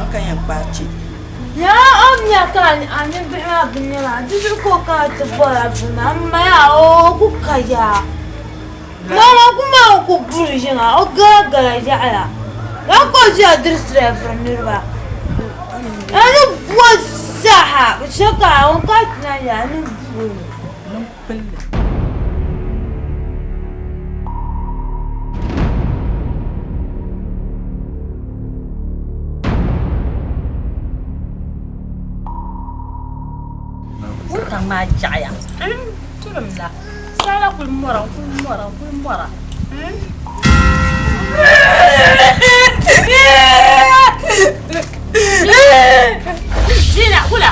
banka ya baci ya amnya kan anin biha binya dudu ko ka tbara buna amma ya o ku kaya mama kuma ku burjina o gaga jala ya ko ja dirsre fnirba ana wazaha shaka on ka tna ya ni ma jaya turum la sala kul mora Zina hula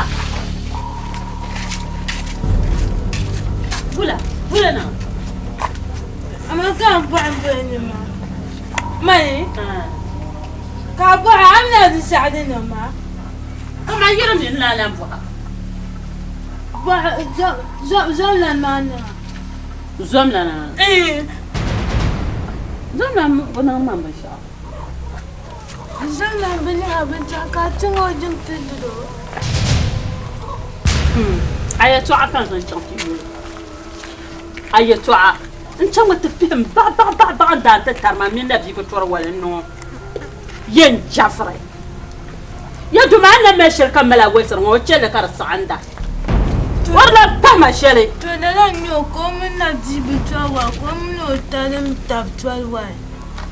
na ama kan ba'an bani mani ka ba'a amna تساعدنا ما ما يرمي لا لا بوها زملا معنا زملنا ايه زملنا بنا ما بشا زملا بنيها بنت كاتم وجنت تدرو أيه توعى كان نشوفه أيه توعى أنت ما تفهم بعد أنت ترى من نبي بتور ولا إنه ينجفري يا جماعة ما شركة ملاويسر وشيء لك رص عندك والله تما شري تنا نيوكم من نبي بتور وكم نوتلم تبتور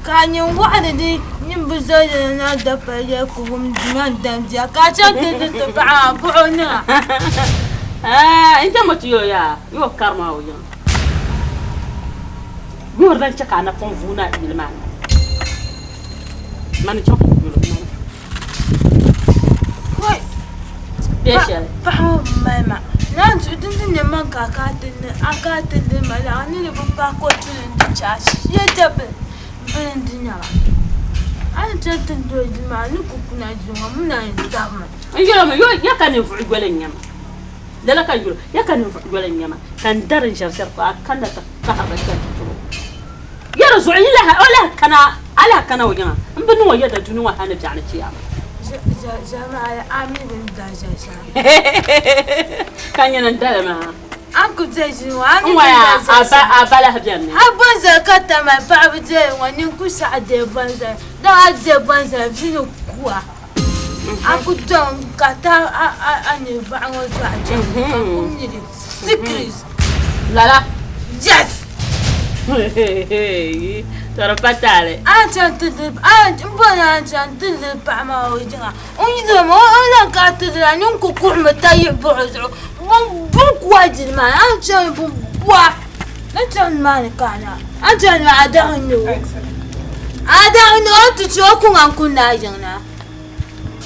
كان يوم واحد دي ينبزل لنا دفع يكون جنان دمجا كاتشان تتبع بعنا أنت ما تيو يا يو كارما ويا يوردن شكانا فنفونا بالمان ما نشوف يقولون كوي ليش يعني بحو ماما نان سودن ما كاتن ما لا ني بابا كوتن تشاش يجب بلندنا أنا جاتن دوج ما نكوكنا جوا منا يدام يوم يا كان ينفع ولا ينام لا كان يقول يا كان ينفع ولا ينام كان درن شرشر كان تكهرب كان يا رسول الله ولا كان على كان وجنا بنو يدا دنوا هنا جعنا شيء زمان عامل من داجاسا كان يندل ما أنكو تجي وأنا ما أبلا هبيني أبانزا كتا ما بعبدي ونينكو سعدي بانزا ده عدي بانزا فينو كوا أنكو دون كتا أني فعنو سعدي كم نيجي سكريس لا جس ترى فتالي أنا تدرب أنا تدرب بعما وجهها وإذا ما أنا قاعد تدرب نينكو كوع متايب بعزو بوك واجد ما أنا كان بوا أنت ما كان أنت ما عداهنو أنت تشوفون عن كنا جنا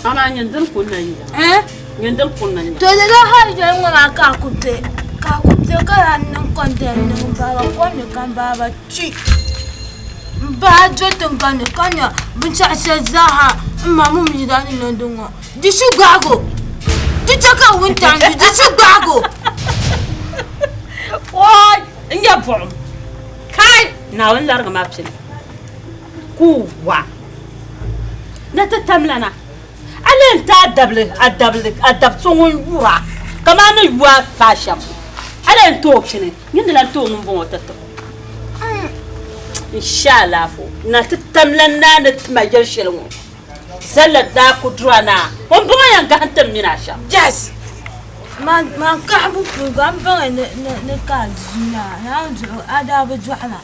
أنا يندل كنا ها يندل كنا تقول لا هاي ما كاكوت كان نكون بابا كان بابا شيء بعد جتن كان بنشأ سزاها ما مو مجداني لندنها دي شو قاعو دي تكا وانت عندي دي شو قاعو واي إنجا فعم كاي ناول لارغ ما بسني كوا نتتملنا على انت أدب سوون ورا كمان يوا باشم على انت وبسني يندل انتو من بوتتو إن شاء الله فو نتتملنا نتمجل شلون زلت دا كدرانا وبغيان كهنتم من عشان جاس ما كعبو بقام بغي نكاد زنا نرجع آداب جوحنا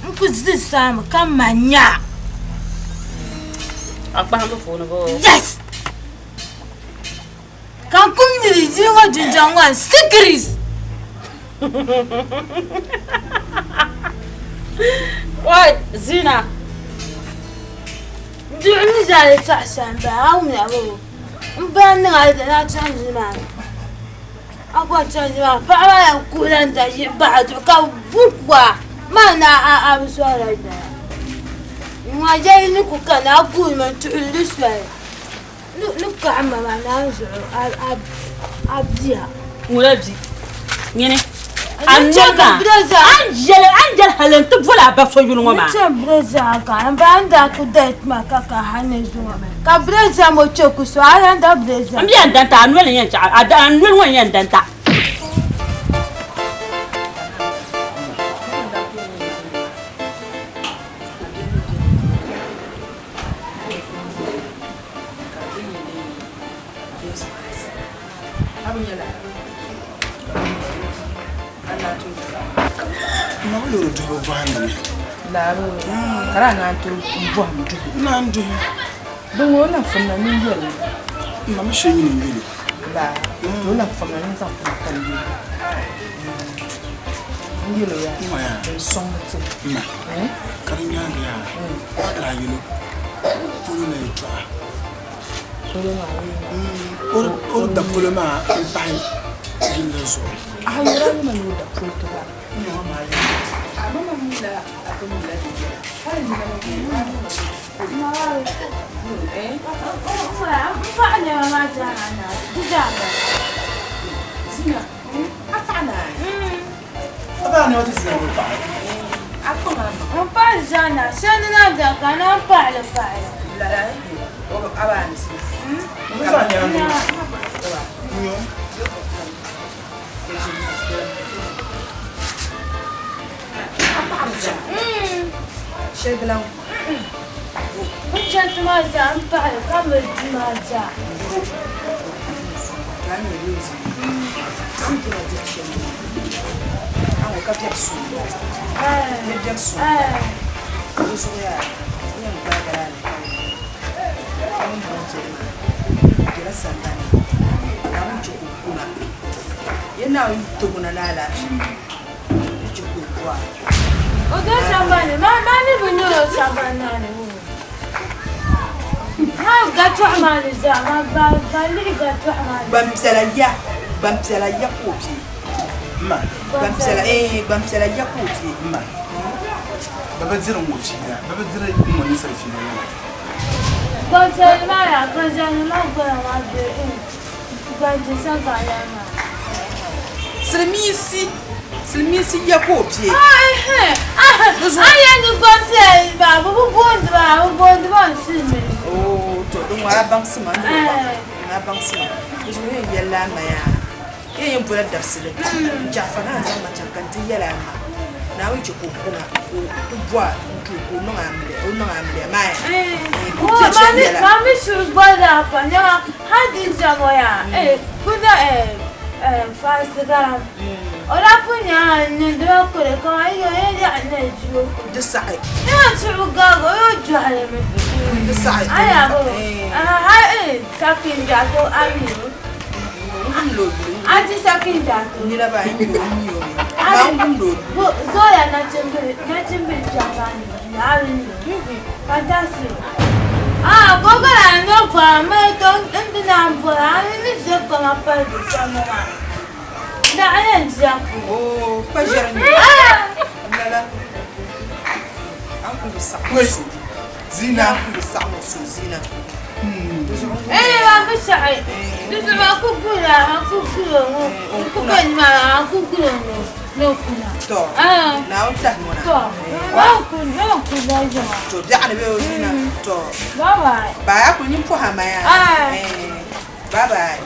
نكو زد سام كم منيا أبغى نفونه بو يس كان كم نريد وجنجان سكريس واي زينة دعني زالت أحسن بقى ومن أبوه مبان هذا لا تنزمان أقوى تنزمان بعد يقول أنت بعد كوبوا ما أنا أبو سؤال هذا ما جاي نكو كان أقول من تعلس فيه نكو عما ما نرجع أبديها ولابزي يعني Angel Helen to vola baso yuluma. Breza kan banda ku det makaka hanezo. Ka breza mo choku so aranda breza. Am yan danta anwele yan cha anwele wan yan danta. Karana to buam do. Nandu. Dungo na funa ni yele. Mama sheyi ni yele. La. Do na funa ni sa funa kan yele. Yele ya. Maya. Somte. Ma. Karinya ya. La yele. Pulu na yitwa. Pulu na yele. Or da pulu ma bai. Yele so. Ayura ni ma da pulu to ba. Ni wa ma yele. Mama mula akumula ni. Hai ni na Gente, mas já não para, calma de já. Bamsela ya kopi. Ma. Bamsela ya kopi. Ma. Baba zira ngofi ya. Baba zira ngoni sarfi na. Bamsela ma ya kanjani ma gwa ma de. Bamsela sanga ya ma. Silmisi ya kopi. Aya ni bamsela ba bu bondu ba silmi. Oh, to don wara bangsima ndo ba. Na bangsima. Zuwe yalla ma ya. Ye mbula darsile. Jafana zama chankanti yalla ma. Na wi chiko kuna ku bwa ku no ngamle ma. Mami shurubada hapa nyama hadi jamoya. Kuna Instagram. Ora punya ndio kule kwa hiyo yeye anajua. Desai. Ya chugago yo jale me. Desai. Aya bo. Sakin jato amiru. Amlo. Aji sakin jato. Ni la ba yi yo. Ba ngundo. Zoya na chembe changani. Nari. Fantastic. Gogora no kwa me to ndina mbora ni je kama pa de samama. Da aya njaku. Oh, pas jerni. Lala. Uncle Samuel. Zina. Uncle Samuel Zina. Wa mshai. Dudu ma kukula. Kukula no kuna. To. Na uta mona. To. Wa kuna jo. To da ne be Zina. To. Bye bye. Ba ya kunyin po hamaya. Bye bye.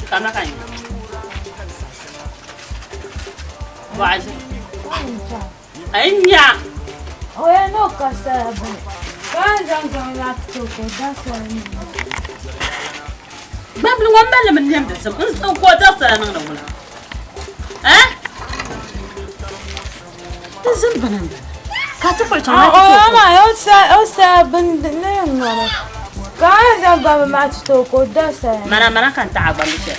Kamakan. Wajib. Anya. Oh ya no kasta ba. Kan la toko that's why. Bablu wambala min yam da sam. In ko da sana nan wala. تزنبنا كاتب أوسا بندنين ولا كان زعما ما تتوقع داسة منا كان تعب من شيء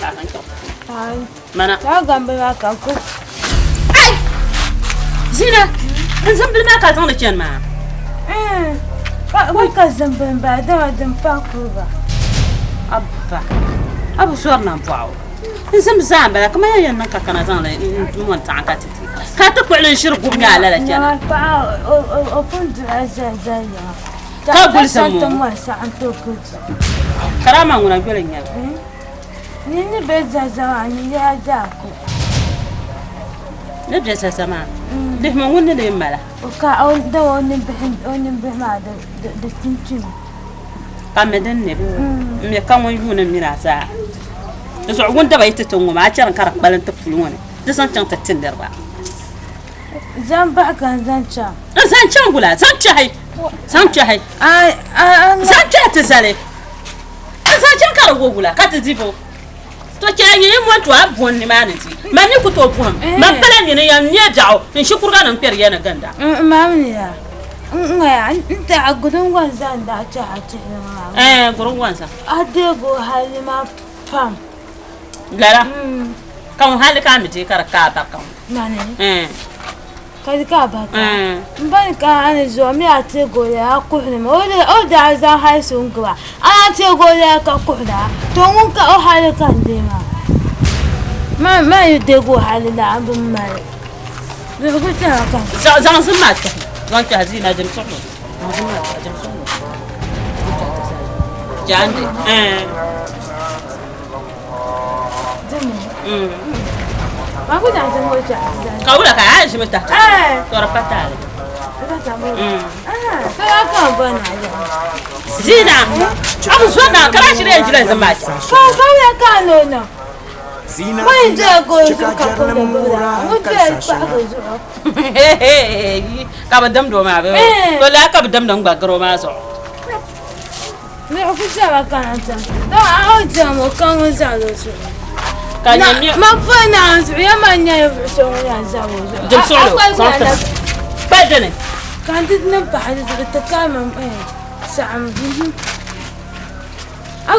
منا تعب ما كان كل أي زينة نزنب ما كان تغني كان معه ما كان زنبن بعد ما دم فاكوبا أبو صورنا بواو نزنب زامبا كما ينك كان زان مو تعكتي كاتب على شرب قمنا لا كان أفند زي كابول سمو ما سأنتو كنت كرامة ونقول إني نيني بيزا زماني يا جاكو نبدأ سما ده ما قلنا ده ماله وكا أون ده أون بهم ده تنتين قام دني مي كم يجون الميراثا بس عقون ده بيتتونغ ما أشرن كرك بالن تفلونه ده سانتشان تتندر بقى زنبع كان زنشا سانتشان ولا سانتشاي سانتشاي سانتشاي تسالي سانتشان كرك ولا كاتزيبو to kyanyi mwantu abonni maniti mani kutopum mapala ni ya nyejao nshukuru na mperi yana ganda mamni ya ngaya nta agudun gwanza nda cha ati gurun gwanza adego halima pam lara kan hali ka miti kar ka ta kan mane kai ka ba ka mbani ka ana zo mi ati go ya kuhna o da za hai sun gwa ana ti go ya ka kuhna to mun ka o hali kan de ما يدقوا على لعب المال بيقول تاكا زان سمعت زان جاهزين هذا المصنع هذا المصنع جاندي ما قلت عايز هو جاهز قولك عايش متى ترى فتالي فلا بنا زينة أبو سونا كلاش رينج لازم ماشي فلا كانوا Zina kaba dam do ma be ko la kaba dam dam gbagro ma so me o ku sa kan ta da a o jamo kan o za lo so kan ni ma fa na so ya ma nya yo so ya za wo jëm solo ba dene kan dit na ba hada ta kama sa'am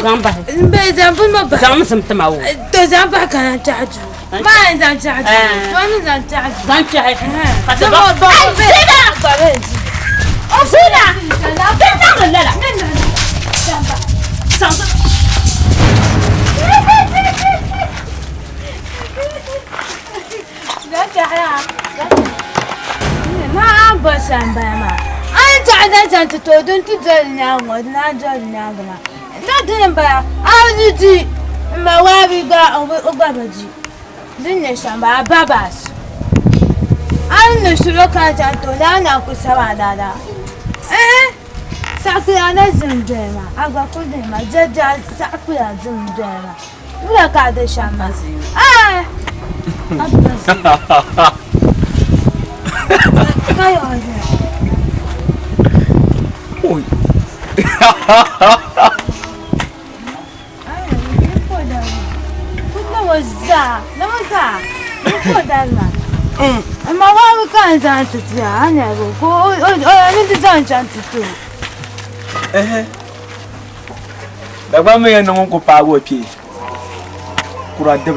زنبه بيزنبه ما بح زنبه سمتماو تزنبه كان تعجو ما يزن تعجو وانا يزن تعجو زنبه هاي سينا سينا لا لا ما أبغى ما أنت عادة تودون تدلنا ودنا دلنا لا تنبأ أودي ما وابي أبغى دنيا شامبا باباس أنا شلون كانت أنتونا أنا أقول سوا دادا سأقول أنا زندما أقول كلما جد سأقول زندما ولا كذا شامبا كايو Oi. وزع لمزع مقدرنا ما هو كان زانتي أنا أقول أنت زانتي Dagba me no ko pa wo pie. Kura dab.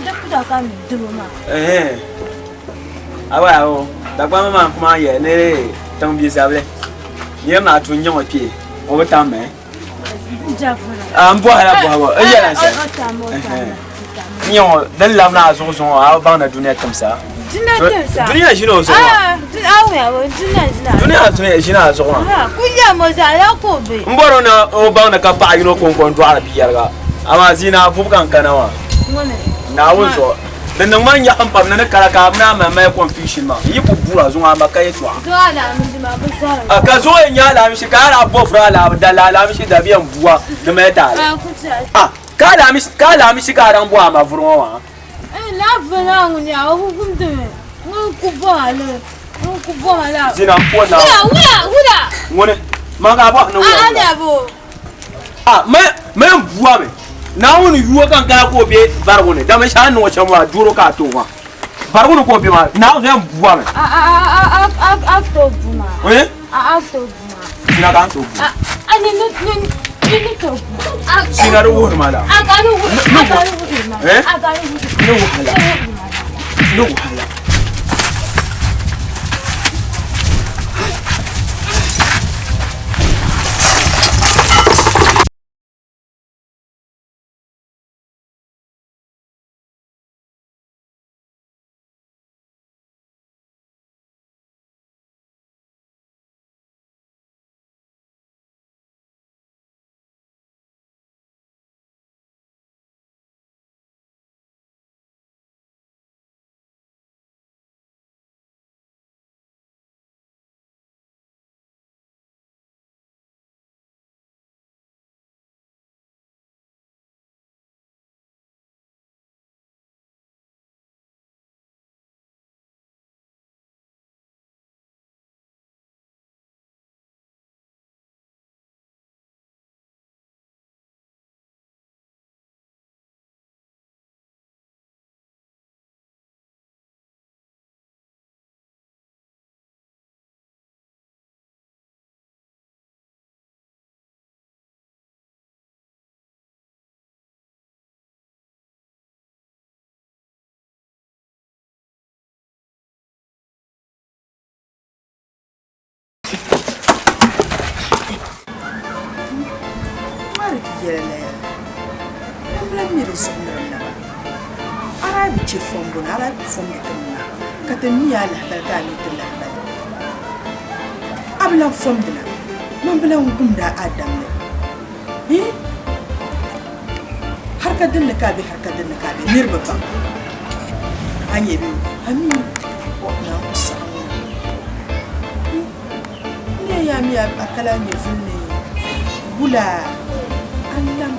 da kuda kan duma Awa o. Dagba ma kuma ye ne tam bi sabele. Ye na tu nyama pie. O ta me. Jafara. Ambo ala bo. E ya na Nyo dan lam na zo zo a ba na duniya tamsa. Duniya jino zo. Duniya jina zo. Kuya mo za la ko be. Mboro na o ba na ka ba yino kon kon do ala biyar ga. Ama zina bukan kanawa. Na wuzo. Dan nan man ya hampam na kala ka na ma confusion ma. Yi ku bura zo ma kai to. Do ala mi ma ba sa. Aka zo nya la mi shi ka ala bofra la da la mi shi da biyan buwa da mai tare. Ka la mi shi ka ran buwa ma furwa wa. La vela ngunya o ku mde. Ku bala. Ku bala. Zina po na. Wura. Ngone. Ma ga ba na wura. Ana bo. Me buwa me. Na woni yuwa kan kala ko be bar woni da me sha no chama duro ka to wa Bargo ko bi ma. Na zo buwa me. Acto buma. Eh? Acto buma. Sina kan to. Ani ni to. Sina ro wo ma da. Agaru. Eh? Agaru. No hala. Arabi ce fombo na arabi fombo tamna katani ya la la ga ni tilla ablan fombo na man blan gumda adam ne harka dinna ka bi nirba ba anye bi ami wa na usamu ne ya mi akala ni fulne bula allam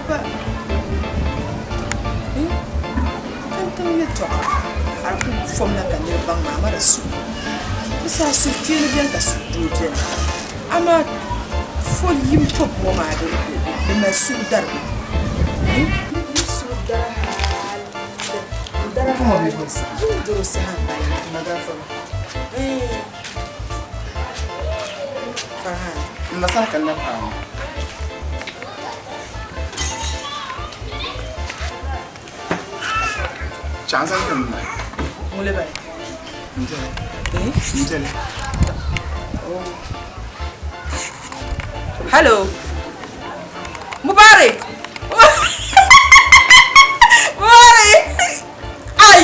ba to arku fomna kan ne ban mama da su isa su kiri biyan ka su doje ama fo yim top mo ma de ma su dar su dar ko mo bi sa do sa han ba ma da fo farhan ma sa kan na fa chansan kan na mule ba njele hello Mubarak Mubarak ay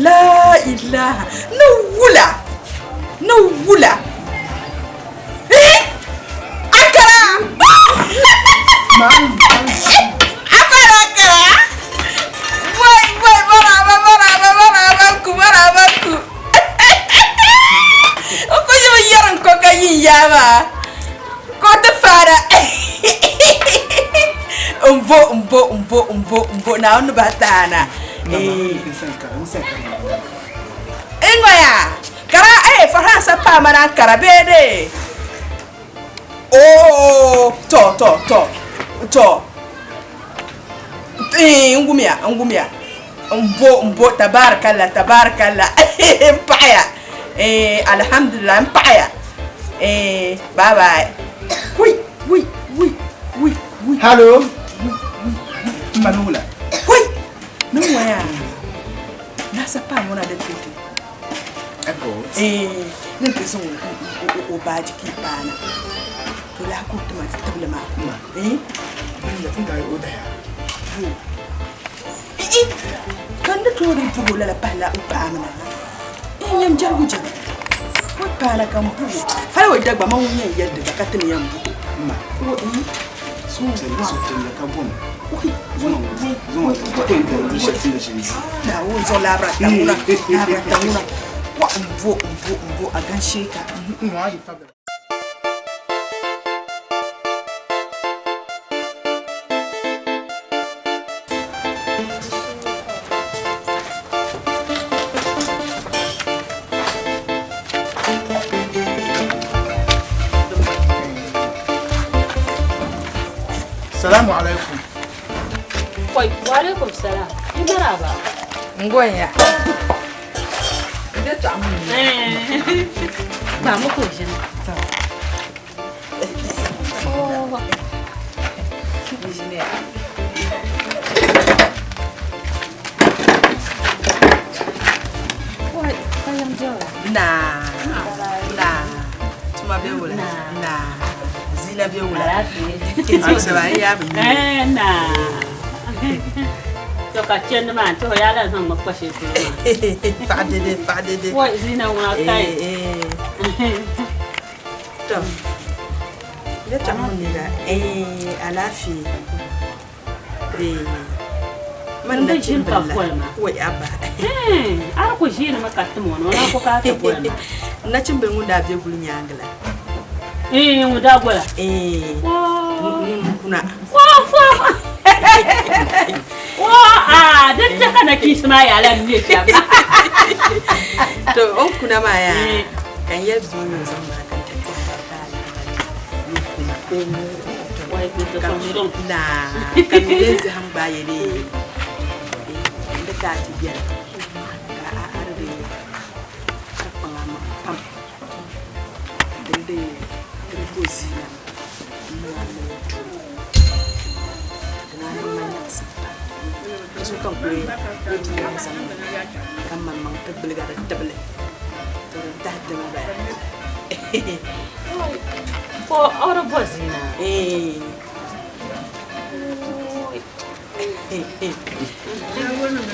la ilaha no wula akara Yama kota fara umbo na onu batana ingoya kara faransa pa mana kara bede oh to ngumia umbo tabarakallah mpaya alhamdulillah mpaya bye bye. Oui. Hello. Manula. Oui. No waya. Nasa pa mona de tete. Eko. Nen peson o baji ki pana. To la ko to ma table ma. Ya tunda o da ya. Kan da to ri fugo la pala o pa mana. Yam jagu jagu. What pala kan bu har wai dagba man yin yadda da katin yan bu ma ko so tele ka bon zo ko da shi da shi da wo zo labra tamuna wa umbo a ganshe ka wa yi fa السلام عليكم. وعليكم السلام. Ingaraba. Ngoya. Dia tak mun. Ba mu ko jin. Oh. Bijine. Wai, kayang jawa. Nah. Cuma be wala. Nah. Zina be wala. Kenzo saba ya bi. Nah. To ka chen man to ya la sang mak pashi tu. Fadede. Wai zina wala kai. To. Dia tak mun ni la. Alafi. Man da cin ka kolma. Wai aba. Ara ko jina makatu mo no na ko ka ta kolma. Na cin be ngunda be bulu nyangala. Nguda gola. Kuna. Dan ta kana kisma ya lan ne ta. To on kuna ma ya. Kan yar zo ne zan ma kan ta. Wai ko ta son Na kan lezi han baye ne. Da ka ti biya. Ka arde. Pam. Dende kozina. Su kan koyi yake yin zama kan mamman tabbaliga da tabbali to da da ba ko ora bozina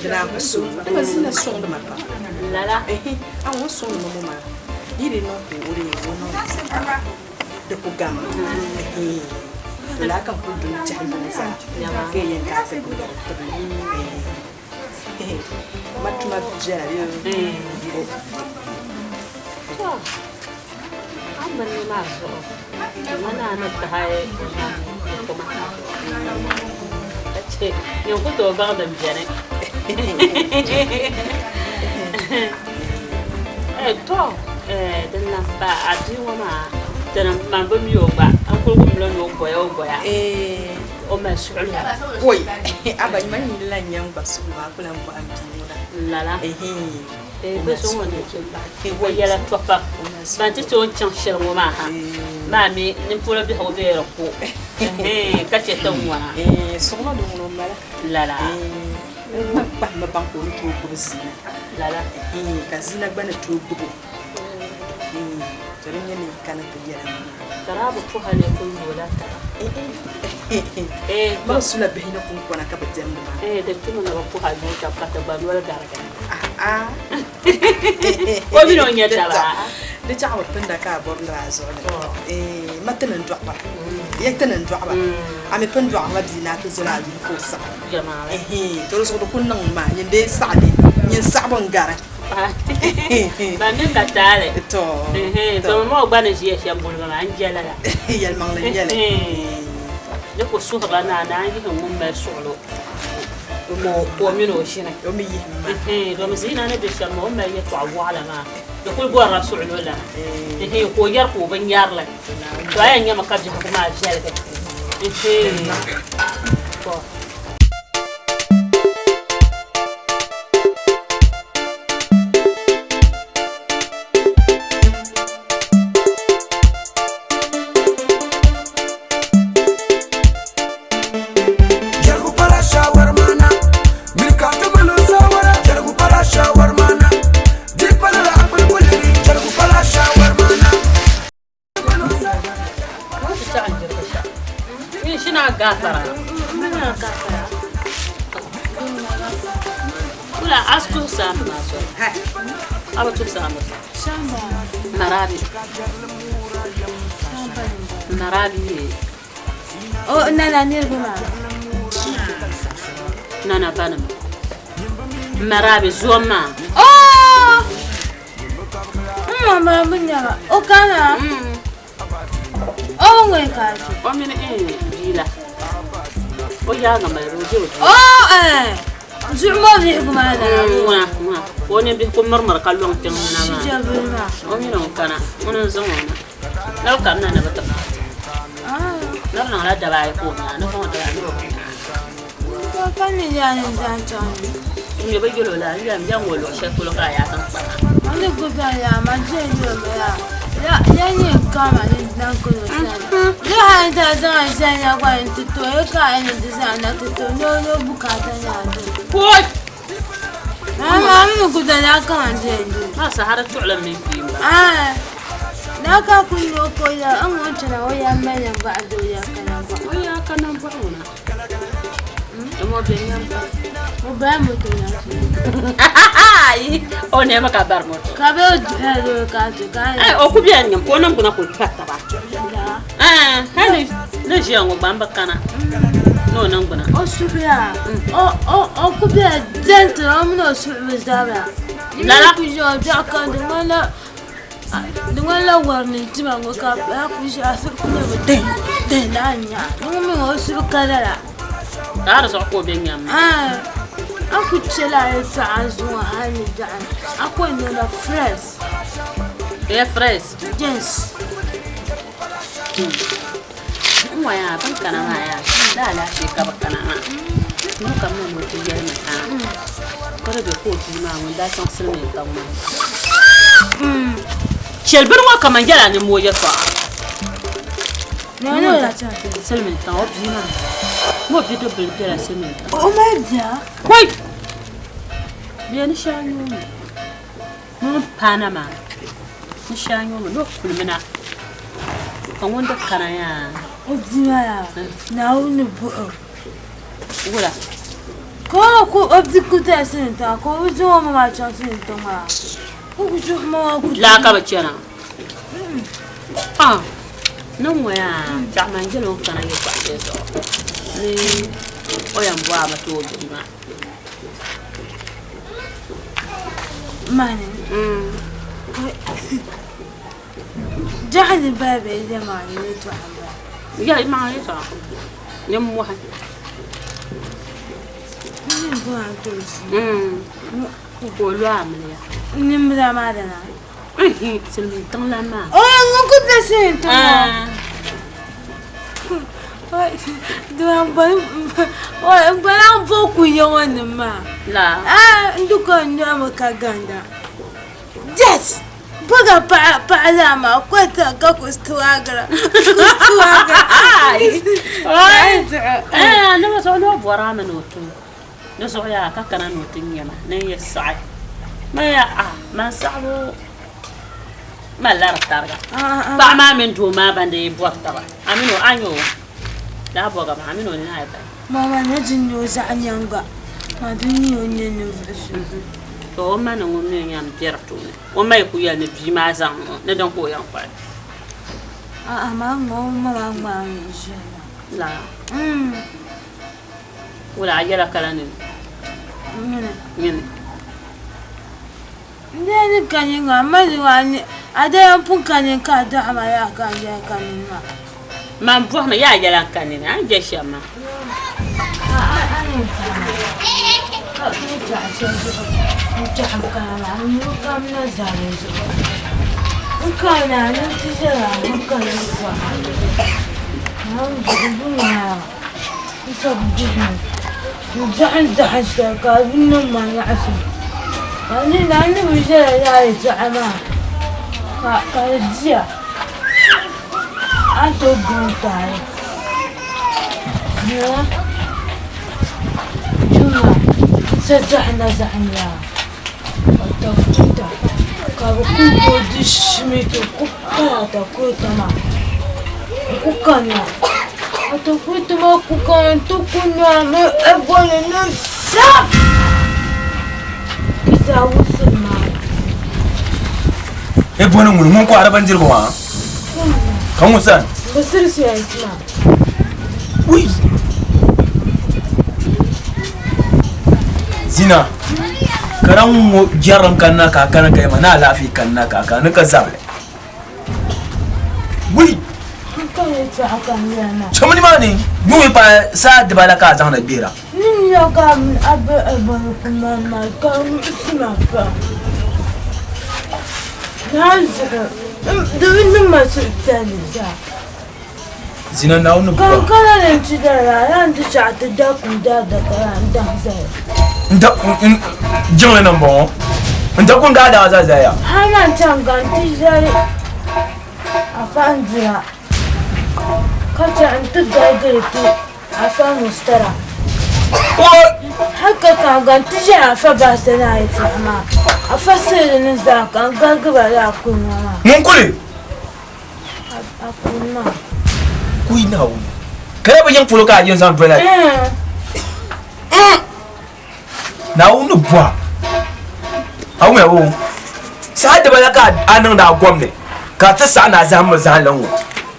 dra ko su ba sina son da mapa lala an wo son mo ma yiri no ko ore wono da ko gam la kan ko dun ta hin sa ya ma ke yin ka se ko matuma jari amman ni ma so mana na ta haye ko ma ce yon ko to ba da bijane to dan na ba adi wa ma dan ma ba mi yo ba an ko ko lo no boya o ma su'ul boy aba man ni la nyam ba su ba kula ko am ti moda lala be so woni ke ba ke wo yala to pa ban ti to chan shel mo ma ha ma mi ni pula bi ho be ro ko ka che to wa so ma do no mala lala ba ma ban ko to ko zina lala ka zina gba na to gubo tare ne kana to yala karabu ko hale ko yola ta ma sula behina kun kona ka batem ma da tuma na ko hale ta ka ta ba wala garga ko bi no nyata ba de ta wa penda ka bor la zo matanan dwa ba yaktanan dwa ba ame pen dwa ba dina ka zira yi ko sa jama'a to so do kun nan ma yinde sade yin sabon gara ba min ka tare to mo gba na ji ya shambul ma an jela la yal mang la yele ne ko su ba na yi kan mun ba solo mo mi no shina o mi yi do mi zina ne be shamma o ma ya to awala ma da kul go rasul la ko yar ko ban yar la to ayan ya makabji ko ma jela ko gafara kula astu sama so aba tu sama marabi oh nana nirguma nana banam marabi zoma oh mama bunya o kana oh ngoy ka o mine bila o ya ga mai roje oh zumo bi kuma da wa woni bi ko marmar kallon tin na ma jabina o mine on kana wannan zama na law kan na bata na la da bai ko na ko da Fanny Yan and Danton. You be you la young will shekul of I I'm the good I am, I tell you, Yan come and Uncle. The hand has I say I'm going to do a kind of design to no book. What? I'm no good and I can't tell you. That's a hard to let me. Na ka kunyo ko ya an wancan na waya mai ba do ya kana ba Waya kana ba ona. Mo be nyam ba. mo ba mo to ya Ai, o ne maka bar mo. ka be do ka to ka Ai, o ku bi anyam ko nam kuna ko patta ba. ya Hani le jiango bamba kana. No nan kuna. o subia o ku be dentro o no subia zaba Lala. ku jo ja kan de mala Dungala warni tima ngoka ba ku shi asu ku ne ba de na nya mi o su kala Ara so ko be nyam. aku chela ta azu hani dan aku no na fresh Be fresh. yes Mo ya ban kana na ya. La shi ka ba kana na. No kam no mo ti yar na ta. Ko be ko ti ma mo da son silme ta mo. Shelbir wa kaman jala ni mo ya fa. no no Silme ta o bi ma. Mo bi do bil jala silme ta. o ma dia Wai! Biya ni shanyo mu. Mun Panama. Ni shanyo mu no kulmina. Kan wanda kana ya. o dia ya na o no bu Wala. ko o di ku ta sin ta ko o zo ma cha sin ta ma ko ku zo ma ku La ka ba cena. Ah. Non waya. Ja man jelo kana ya kwa yeso. Ni oyam bwa ma to bi ma. mane جعل الباب إذا ما يريد وحبه Ya ma ya ta. Nyam wa. من يكون عطوس Ko lo amle ya. نمرة ما لنا Silmi tan la ma. أو أنا كنت أسين دوام بلام فوق يوم ما La. عندك نعمة كعندنا جس بقى بعلامة كنت كاكو استواجرة No so no bora ma no tu. No so ya ka kana no tin yama. Ne ya sai. Ma ya ma sabo. Ma la targa. Ba ma men tu ma bande botta ba. Amino anyo. Da boga ma amino ni na ba. ماما نجن يوزع نيانغا ما دنيا ونين To ma no ngom yam perto. O mai ku ya ne bi ma zan ne dan ko yan fa. ما ما La. Wala yala kala ne. Yin. Ndani kanyinga mali wani ada yang pun kanyinga ada amaya kanyinga Ma bo ma ya yala kanina. An je shama. زحنا وتوكيتا كابوكو دشميتو كوكاتا كوتاما كوكانا وتوكيتا ما كوكانا توكونا ما أبغى نفسك إذا وصل معي Ebona ngulu mun ko araban jirgo ha. Kan wusan. بصير سياسة Ui. Zina. Karan mu jaran kanna ka kana kai mana lafi kanna ka kana ka zabe. Ui. كان يتعقم لنا Chamani mani. Mu pa sa de bala ka zan na bira. من يقام أبا ما كان اسمه نازل دوين ما سلطان zina na wani Kan buwa kana ne ci da ran da cha ta da kun da karan dan zai. nda jinle nan bon nda kun ga da za ya Hana tangan ti zai. Afan zira. Kacha an ta gagare tu. Afan mustara. ko Haka kan gan ti ja afa ba sana yi fama. Afa sai ne za kan gagaba da kunna ma. mun kule Akunna. ku ina wu kai ba yin fulo ka yin san dole na wu no buwa awu ya wu sa da ba ka anan da gwamne ka ta sa na zama zalan wu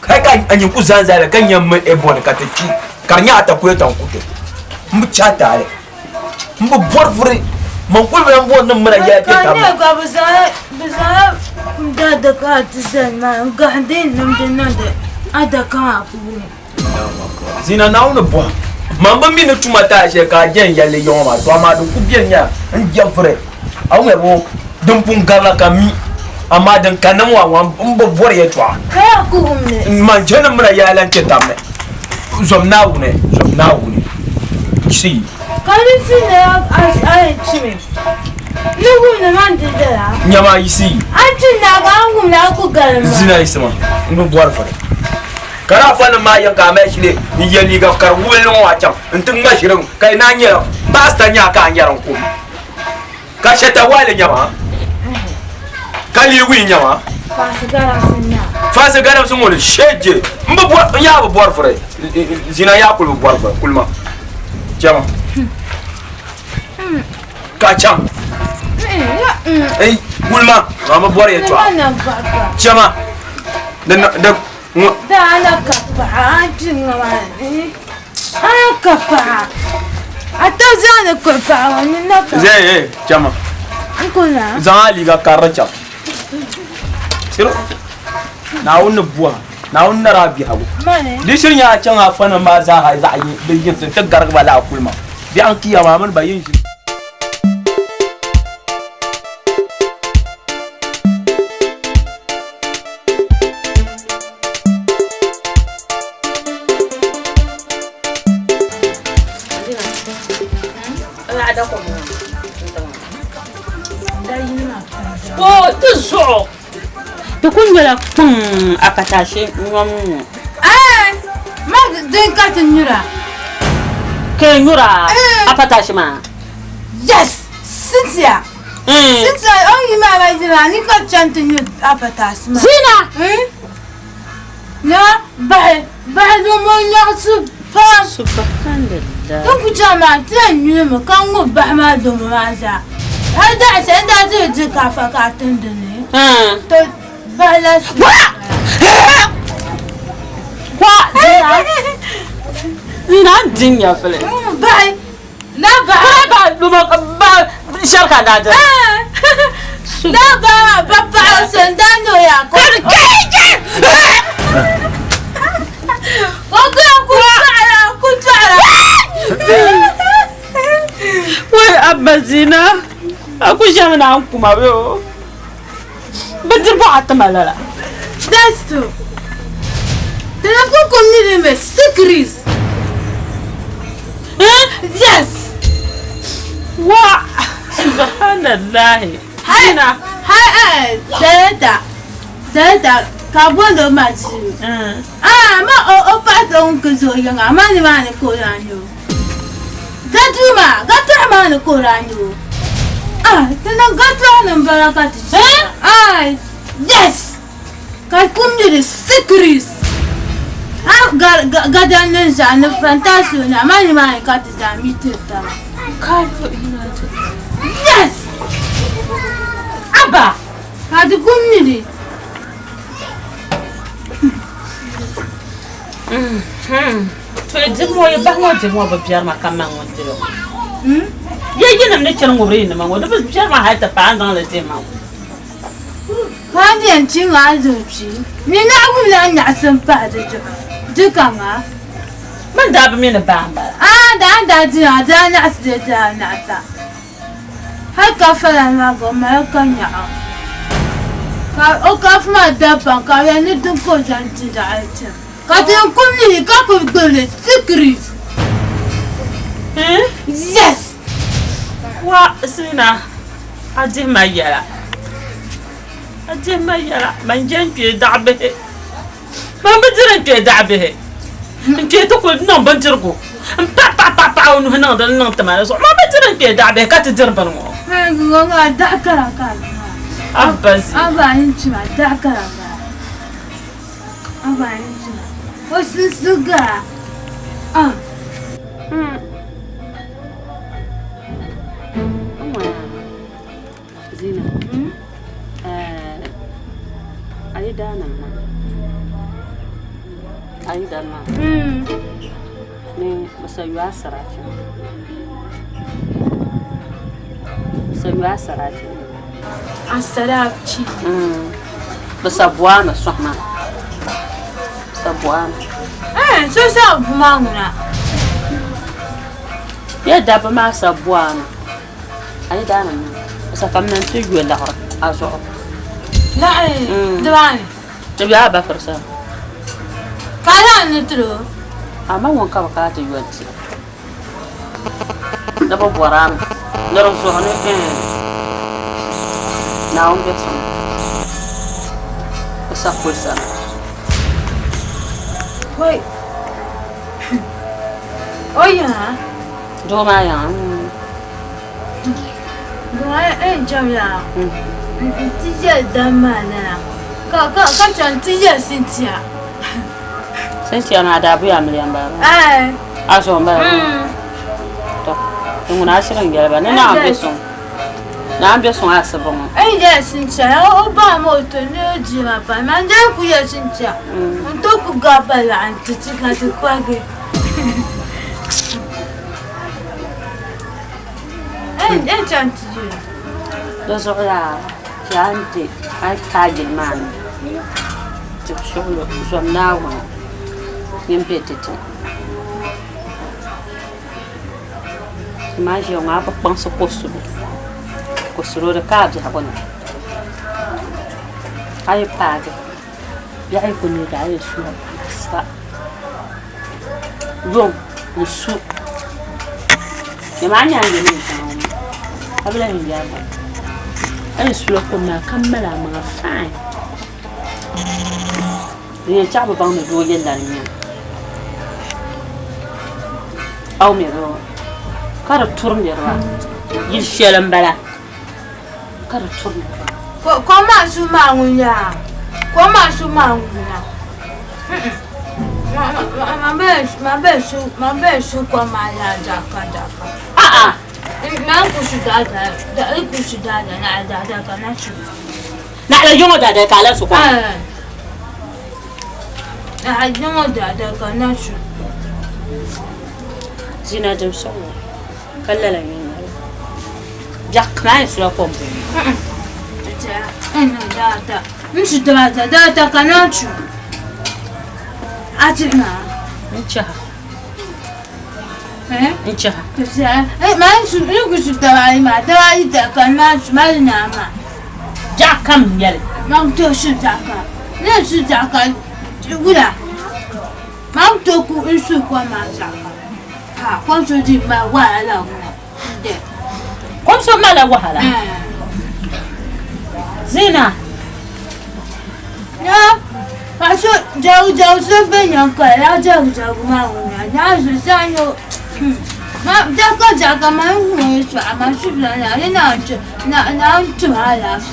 kai ka anyin ku zan zare kan yamma ebon ka ta ki karnya ta ku ta ku mu cha tare mu bor fure man kul ban bon nan mura ya ke ta Kan ne ga bisa da ka ti san ma ga hadin nan din nan da ada kan aku ne. zina na wu buwa man ban mi ne tuma ta she ka jen yalle yoma to ma du ku biyan ya an je fure awu ya bo dum pun garla ka mi amma dan kanan wa wan bo bor ya twa Kai aku ne. man jana mura ya lan ke tamne zom na wu ne si Kan fi ne ai chimi. Ni hu ne man de da. nyama isi An cin na ga an hu na ku garma. zina isma ndu bor fare kana fana ma yan ka mai shile ni yeli ga kar wulin wa can intun ma shirin kai na nyera basta nya ka nyaran ku ka shata wale nyama kali wi nyama Ba su gara sun na. fasa garam sun wani sheje mba bor ya ba bor fare zina ya kul bor fare kulma jama ka can gulma ma bor ya twa Ana baba. jama da Da ana kafa an cin ma ne. Ana kafa. Ata zana kafa wani na ka. zai jama Kuna. zali ga karacha tiro na wani buwa na wani rabi hagu Mane. dishin ya can a fana ma za a yi bilgin sun ta garba la kulma bi an kiyama man bayin shi ko ta zo ta kunyala aka tashi Ma din ka tunura. ke nyura a fata shi ma Yes. Cynthia. Cynthia, oh you ma ba jira ni ka chanta ni apata sma. zina Na ba do mo nya su pa. subhanallah Kan ku jama tan ni mo kan go ba ma do mo ma za. Har da sai da zai ji ka fa ka tun da ne. To ba la su. kwa zina din ya fele Ba na ba. ba duma ba sharka da da Na ba ba sendano ya ko. Ku tsara. wai abba zina aku jamana an kuma yo badir ba atamalala That's true. Then I go community me secrets. Yes. wa subhanallah zina Hi, Dada, Kabondo Machi. Ma o paton kuzo yang amani mani koranyo. Gatuma, gatuma koranyo. Then I got on and barakati. Yes. Community secrets. Gadanen and fantasy na mani kati za miteta. Yes. abba Hadi community. to jimo ya ba mo jimo ba biyar ma kan man wonde yo ye yin ne kiran ngore ne man wonde ba biyar ma ha ta pa an dan le te ma Kwancin cin azuci. Ni na gula na san ba da ju. Dukan a. man da ba me ne ba ba Da ji na da na su da na ta. Har ka fara ma go ma kan ya. Ka o ka fuma da ban ka ya ni duk ko jan ji da aitin. Quand on connaît, quand on donne secret. Yes. Wa Zina. Adi mayala. Adi mayala. Manjan pied d'arbe. Mamma dirait pied d'arbe. Pied to could non banturgo. Papa, on who know the non tomatoes. Mamma dirait pied d'arbe. Cut it durban. I'm going to Dakar. Abbas. I'm going to my Dakar. I'm going to. What's this sugar? Zina. Are you done? Are you done? So you are Sarati. So you are Sarati. I said out cheap. The Sabuana, Swahma. Sabuana. So Mona. Yeah, Dapper Master Buana. Are you done? As a family to you, as well. The one. To be a buffer, sir. Father, true. I'm a one cup of car to you. Double Boram. There was one again. Now, get some. The supper, sir. Wait. Oh, yeah. Do my young. I ain't Jamla. Teacher, the man. Come on, teacher, Cynthia. Since you're not a million, Aye. I saw my. When I shouldn't get it, now I'm just on. Now I'm just on answerable. Ain't there, Cynthia? Oh, Bamoto, no, Jim, and then we are Cynthia. And talk of Gabella and Titica to Quaggy. Ain't to you. Those are Janty. I tagged man. To show you some now. Impeded. Imagine I'm up upon supposed to be. Because the cards have on it. I tag. I couldn't die soon. Room, the soup. The man young in I blame the other. I just look on my camera, I'm fine. The chap about the door yelling. Oh, me go. Got a turn your right. You shell and better. Got a turn. Come on, Sumaunia. Come on, Sumaunia. My best, come my Jacka. Uncle should die, the uncle should die, and I died. Not a young that I can't support. I know that I cannot shoot. Zina do so. Kalala Jack Christ, your company. Mr. Data cannot shoot. I did not. Man should look to die, my daughter cannot smell now. Jack, come yell. Mount to shoot Jacka. Let's shoot Jacka. Mount Toku is so one man Jacka. Come to do my wild. Come so mad wahala. Zina. Yeah. I saw Joe Benyon, I Joe Mountain. Now the sign. Jacka, my wish, I'm a ship, now to my last.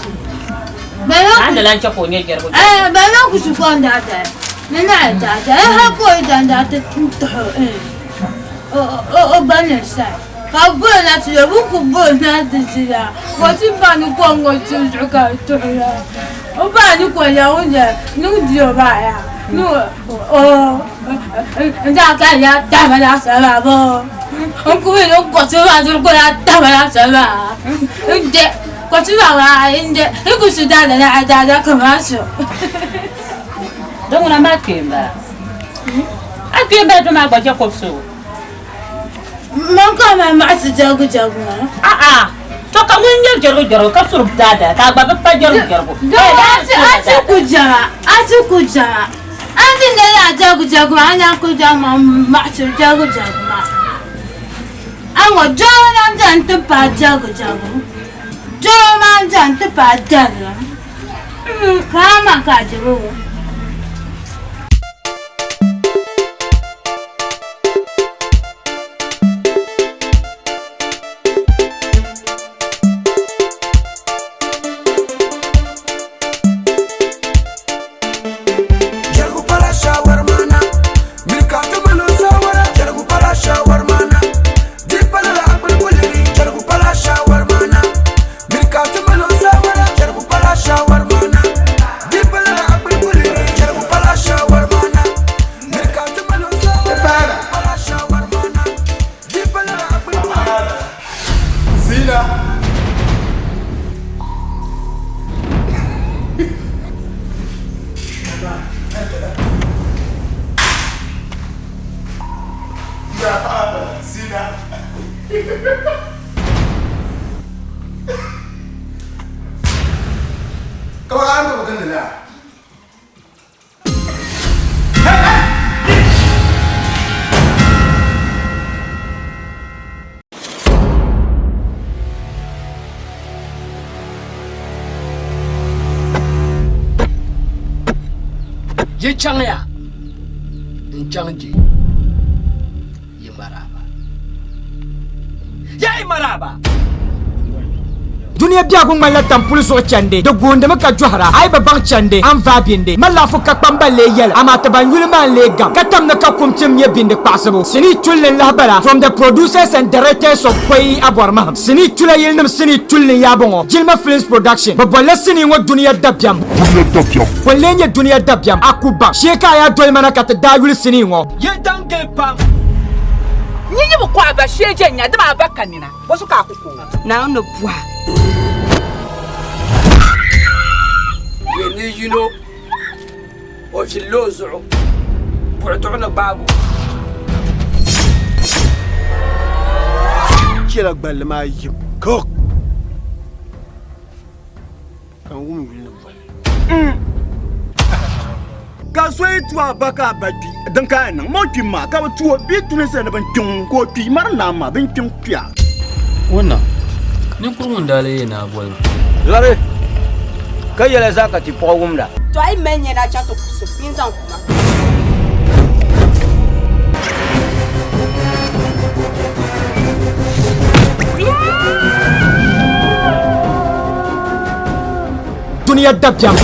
And the lunch of one year. But I was to find that. Then I have going down that to her. Oh, Banner side. I'll burn at your book of burn at the Zilla. What's in Banu Congo to her? Oh, Banu Koya, no dear buyer. No, and that guy, Tamala Salavo. Uncle, got to go at Tamala Salava. What's wrong in the English dad and I died a commercial? Don't want to make him back. I came back to my budget of so. Monka, my master Jogo. Talk a wing your capsule of data. I'll have a pajama. I took good job. Anjing da ya jagu anya ko jama ma su jagu ma. Ango jona jan te pa jagu. Jona jan te pa jagu. Kama ka jagu. Ye changya nchangji ye maraba Dunia biya kun mala tampul so chande de gonde maka johara ay ba bang chande am va binde mala fu ka pamba le yel ama ta ban yulma le gam katam na ka kumtim ye binde pasabo sini tulle la bala from the producers and directors of Koi Aborma sini tulle yelnam sini tulle ya bongo Jilma Films Production ba bola sini wo dunia dabyam ko lenye dunia dabyam akuba sheka ya dol mana ka ta dayul sini wo ye dange pam Nyinyi mukwa ba sheje nya de ba bakanina bosu ka akuku na no bua ye ni o filozo bu'tuna babu kila gbal ma yib ko kan wumi wili bal ka so itu abaka badi dan ka nan mo ma ka tuwo bi tunan sai ban kin ko ti mar na ma ban kin kiya wannan nin kurmun dale na bol lare kai yala zaka ti pogum da to ai menye na chato kusu pinzan kuma Dunia dabyam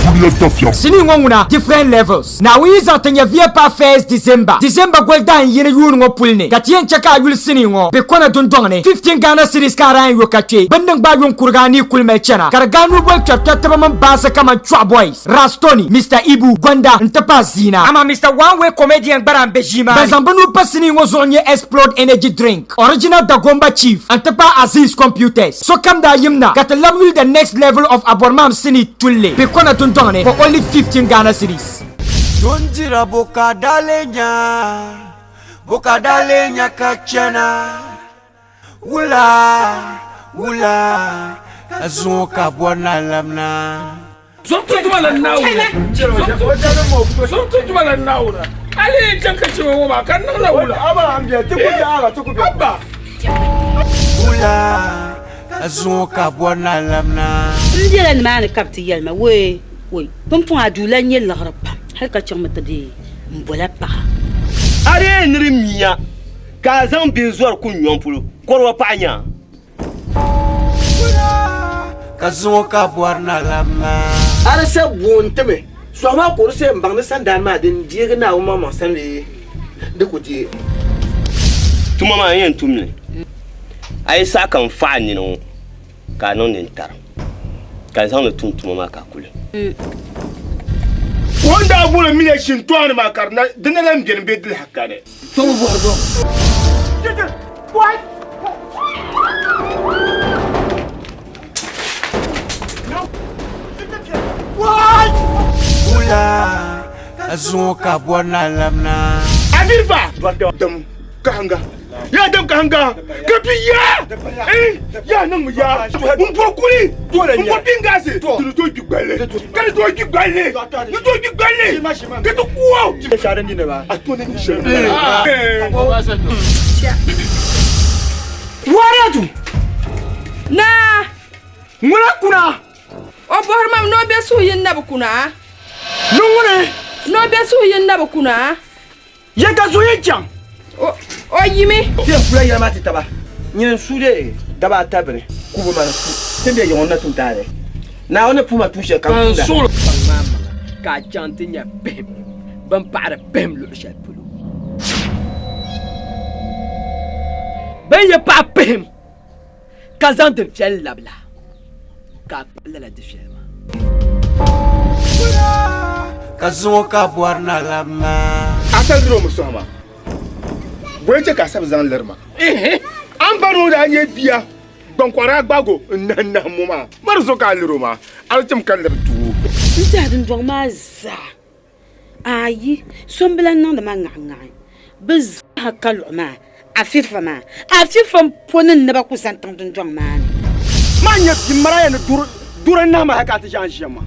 sini ngonguna different levels na we za tanya via pa first December goldan yene yunu ngo pulne katien chaka yul sini ngo be kona dundongne 15 Ghana cedis karan yo kache bandang ba yon kurgani kulme chana karganu boy chapta tabaman basa kama chwa boys Rastoni Mr. Ibu Gwanda ntapa zina ama Mr. One Way comedian baran bejima bazambanu pasini ngo zonye explode energy drink original Dagomba chief ntapa Aziz computers so kam da yimna got level the next level of Abormam sini tulle Bekona tuntone for only 15 Ghana cedis. Tunjira boka dalenya kachana Wula azuka bwana lamna Somtuma la naura ali janka chiwo ma kan na laula aba ambiya tukubi abba Wula azuka bwana lamna Ndira ni maana kapti yelma we pumpun adula nye lagrapa halka changmata de mbola pa are nri miya ka zan bi zuwar kun yonpulo korwa panya kazuka bwana lamna are se wonteme so ma ko se mbang san dan ma den diega na wo ma san le de ko die tuma ma yen tumne ai sa kan fa ni no ka non tar ka zan le tuma ma ka kule wanda abula mile shin to an ma karna dinalan gen bedil hakane to bordo what what Wula azuka bwana lamna adirfa kahanga ya dam kahanga kapiya ya nan mu ya mun pokuri mun popingase tu to gigale kan to gigale ni to gigale ke to kuo ti share ni ne ba atone ni share waratu na mura kuna o bor mam no be su yin na kuna nungune no be su yin na kuna ya ka zo yin jam o yimi ti fula yama ti taba nyen sude daba tabre kubo man su tembe yon na tuntare na ona puma tushe kan tunda mama ka jantinya bem ban para bem lo sha pulu ben ya pa bem kazan de fiel labla ka la de fiel Kazuo ka buarna lama asal dro musoma boye ka sab zan lerma an baro da nye biya ban kwara gbago nan mu ma mar so ka liro ma altim kan ler tu nta dun dong ma za ayi sombela nan da ma ngai biz hakal ma afifa ponen ne ba ku santan dun dong ma manya kimara ya duran na ma haka ta jan shema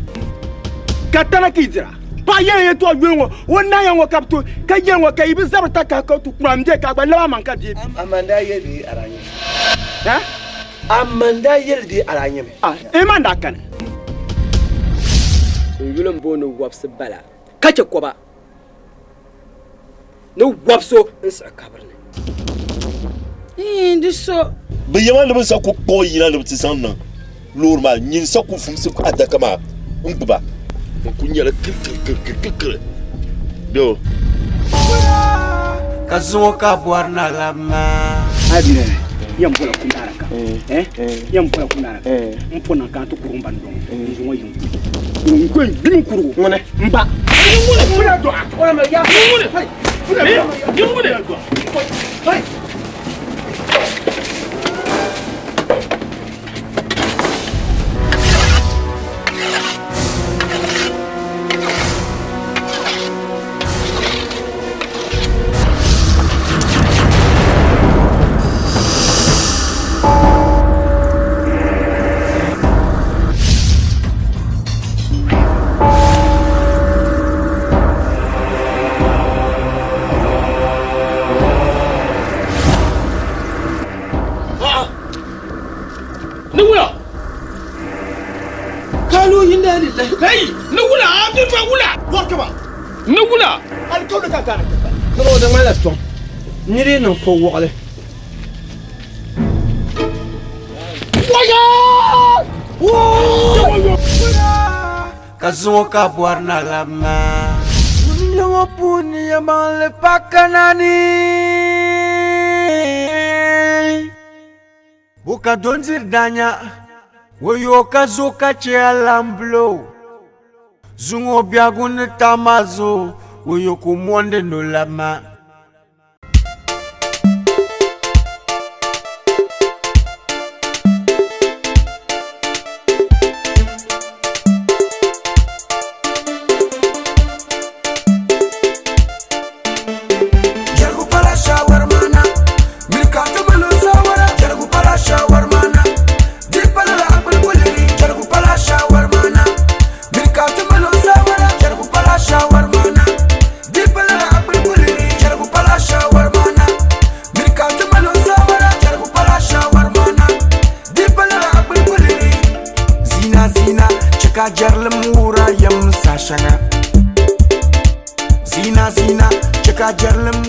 katana kidira ba ye to gwenwo wonna ya wo kapto ka ye wo ka ibi zabata ka ka tu kuram je ka ba lawa man ka di amanda ye di aranye ha amanda ye di aranye e man da kan yulum bono wapse bala kace ko ba no wapso isa kabarne ndiso be yaman le sa ko ko yina le ti sanna lorma nyin sa ko fum su adaka ma umba kunyala kikikikikik do Kazuo ka buarna lama abire yambola kunaraka yambola kunaraka mpona ka to kurumba ndongo nzongo yimbu ngwe bimkuru ngone mba ngule muna do ona ma ya ngule hay ngule do hay Hey, nugula, afifa gula. Wakaba. Nugula. Alkawda ka kana. no da mala ton nyire no fo wole Kazuo ka buarna lama Nyongo puni ya male pakanani Buka donzir danya Woyo kazo kache alamblo Zungo biagun tamazo Woyo kumonde no lama Zina, cheka jarlem